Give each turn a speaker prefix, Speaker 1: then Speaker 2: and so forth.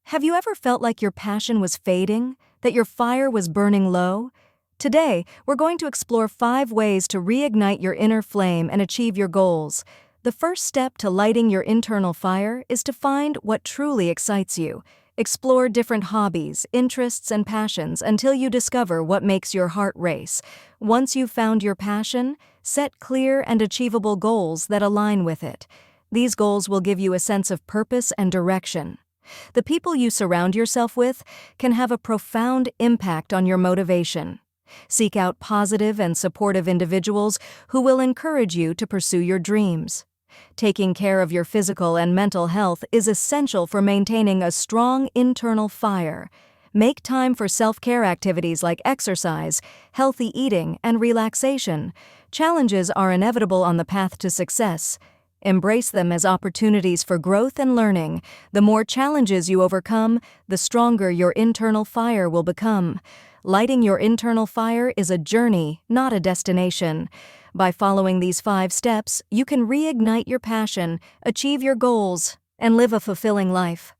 Speaker 1: Have you ever felt like your passion was fading, that your fire was burning low? Today, we're going to explore 5 ways to reignite your inner flame and achieve your goals. The first step to lighting your internal fire is to find what truly excites you. Explore different hobbies, interests, and passions until you discover what makes your heart race. Once you've found your passion, set clear and achievable goals that align with it. These goals will give you a sense of purpose and direction. The people you surround yourself with can have a profound impact on your motivation. Seek out positive and supportive individuals who will encourage you to pursue your dreams. Taking care of your physical and mental health is essential for maintaining a strong internal fire. Make time for self-care activities like exercise, healthy eating, and relaxation. Challenges are inevitable on the path to success. Embrace them as opportunities for growth and learning. The more challenges you overcome, the stronger your internal fire will become. Lighting your internal fire is a journey, not a destination. By following these 5 steps, you can reignite your passion, achieve your goals, and live a fulfilling life.